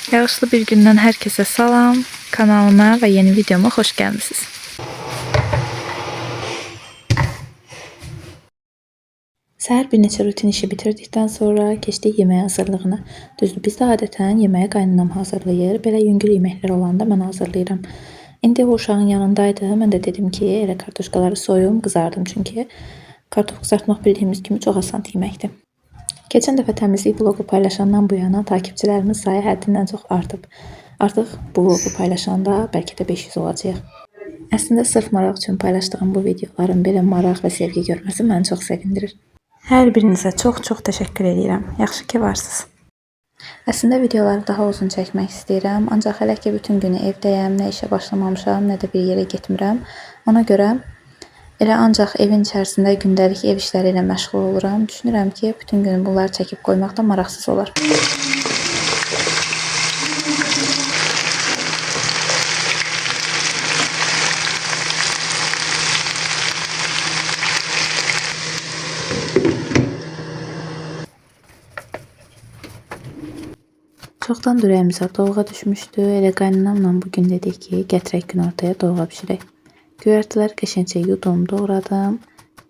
Yağışlı bir gündən hər kəsə salam. Kanalıma və yeni videoma xoş gəlmisiniz. Səhər bir neçə rutin işi bitirdikdən sonra keçdik yemək hazırlığına. Düzdür, biz də adətən yeməyi qaynanam hazırlayır. Belə yüngül yeməklər olanda mən hazırlayıram. İndi o uşağın yanındaydı. Mən də dedim ki, elə kartuşkaları soyum, qızardım çünki kartof qızartmaq bildiyimiz kimi çox asan yeməkdir. Keçən dəfə təmizlik vlogu paylaşandan bu yana takipçilərimiz sayı həddindən çox artıb. Artıq bu vlogu paylaşanda bəlkə də 500 olacaq. Əslində sırf maraq üçün paylaşdığım bu videoların belə maraq və sevgi görməsi məni çox sevindirir. Hər birinizə çox təşəkkür edirəm. Yaxşı ki varsınız. Əslində videoları daha uzun çəkmək istəyirəm, ancaq hələ ki bütün günü evdəyəm, nə işə başlamamışam, nə də bir yerə getmirəm. Ona görə elə ancaq evin içərisində gündəlik ev işləri ilə məşğul oluram. Düşünürəm ki, bütün gün bunları çəkib qoymaq da maraqsız olar. Çoxdan ürəyimizə dovğa düşmüşdü. Elə qaynanamla bugün dedik ki, gətirək günortaya dovğa bişirək. Göyərtilər qəşəngcə yudum, doğradım.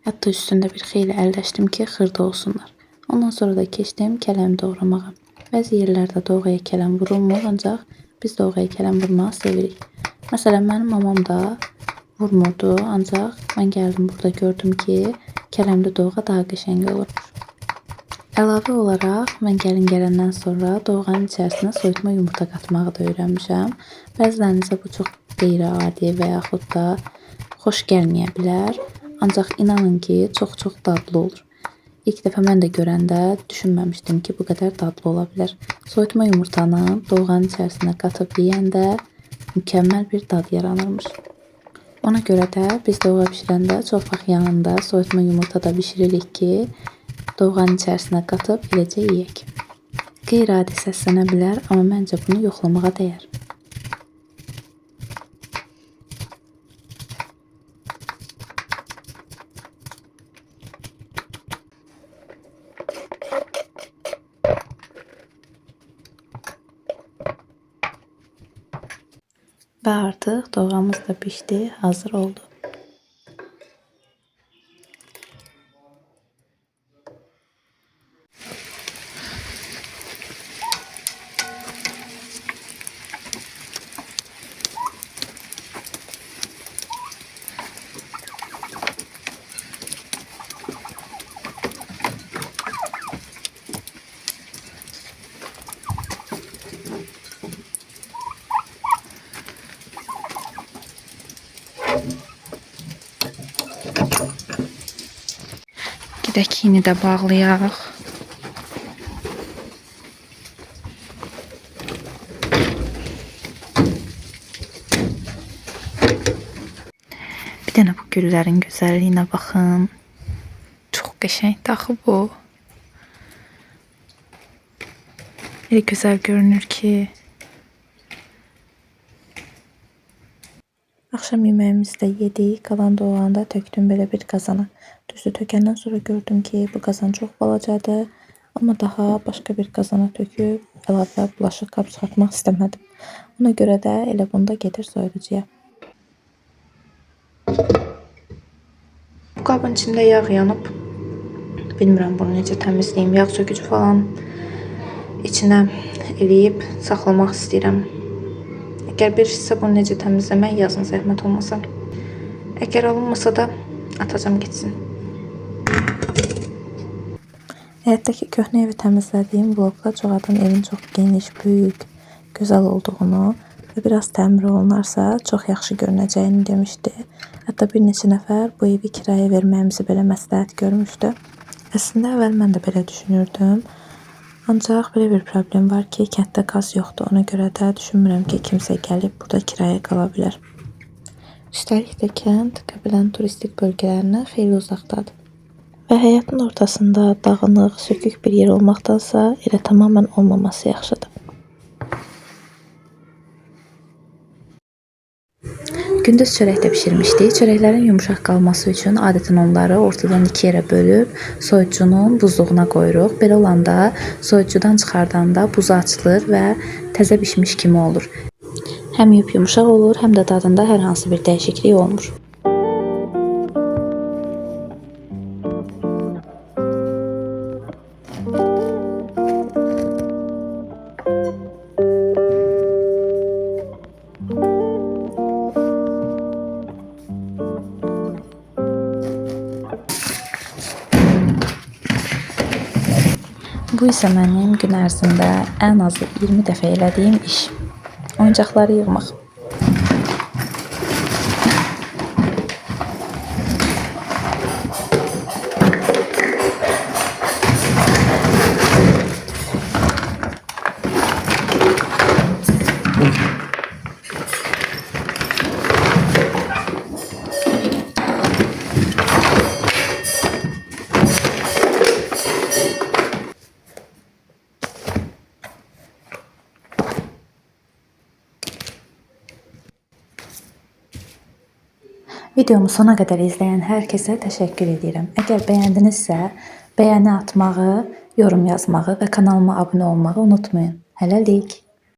Hətta üstündə bir xeyli əlləşdim ki, xırda olsunlar. Ondan sonra da keçdim kələm doğramağa. Bəzi yerlərdə dovğaya kələm vurulmur, ancaq biz dovğaya kələm vurmağı sevirik. Məsələn, mənim mamam da vurmurdu, ancaq mən gəldim burada gördüm ki, kələmli dovğa daha qəşəng olurmuş. Əlavə olaraq mən gəlin gələndən sonra dovğanın içərisinə soyutma yumurta qatmağı da öyrənmişəm. Bəzilərinizə bu çox qeyri-adi və yaxud da xoş gəlməyə bilər. Ancaq inanın ki, çox dadlı olur. İlk dəfə mən də görəndə düşünməmişdim ki, bu qədər dadlı ola bilər. Soyutma yumurtanı dovğanın içərisinə qatıb yeyəndə mükəmməl bir dad yaranırmış. Ona görə də biz dovğa bişirəndə çox vaxt yanında soyutma yumurta da bişiririk ki, dovğanın içərisinə qatıb eləcə yeyək. Qeyri-adi səslənə bilər, amma məncə bunu yoxlamağa dəyər. Və artıq dovğamız da pişdi, hazır oldu. Gedək yeni də bağlayaq. Bir dənə bu güllərin gözəlliyinə baxın. Çox qəşəngdir axı bu. Elə gözəl görünür ki. Axşam yeməyimizi də yedik. Qalan dovğanı da tökdüm belə bir qazana. Düzdür, tökəndən sonra gördüm ki, bu qazan çox balacadır. Amma daha başqa bir qazana töküb əlavə bulaşıq qab çıxartmaq istəmədim. Ona görə də elə bunda gedir soyuducuya. Bu qabın içində yağ yanıb. Bilmirəm bunu necə təmizləyim. Yağ sökücü falan içinə eləyib saxlamaq istəyirəm. Əgər bilirsinizsə bunu necə təmizləmək yazın, zəhmət olmasa. Əgər alınmasa da atacam getsin. Həyətdəki köhnə evi təmizlədiyim vlogda çox adam evin çox geniş, böyük, gözəl olduğunu və biraz təmir olunarsa çox yaxşı görünəcəyini demişdi. Hətta bir neçə nəfər bu evi kirayə verməyimizi belə məsləhət görmüşdü. Əslində əvvəl mən də belə düşünürdüm. Ancaq belə bir problem var ki, kənddə qaz yoxdur. Ona görə də düşünmürəm ki, kimsə gəlib burada kirayə qala bilər. Üstəlik də kənd Qəbələnin turistik bölgələrinə xeyli uzaqdadır. Və həyatın ortasında dağınıq, sökük bir yer olmaqdansa elə tamamən olmaması yaxşıdır. Gündüz çörək də bişirmişdik. Çörəklərin yumuşaq qalması üçün adətən onları ortadan 2 yerə bölüb soyuducunun buzluğuna qoyuruq. Belə olanda soyuducudan çıxardanda buzu açılır və təzə bişmiş kimi olur. Həm yumuşaq olur, həm də dadında hər hansı bir dəyişiklik olmur. Bu isə mənim gün ərzində ən azı 20 dəfə elədiyim iş. Oyuncaqları yığmaq. Videomu sona qədər izləyən hər kəsə təşəkkür edirəm. Əgər bəyəndinizsə, bəyəni atmağı, yorum yazmağı və kanalıma abunə olmağı unutmayın. Hələlik.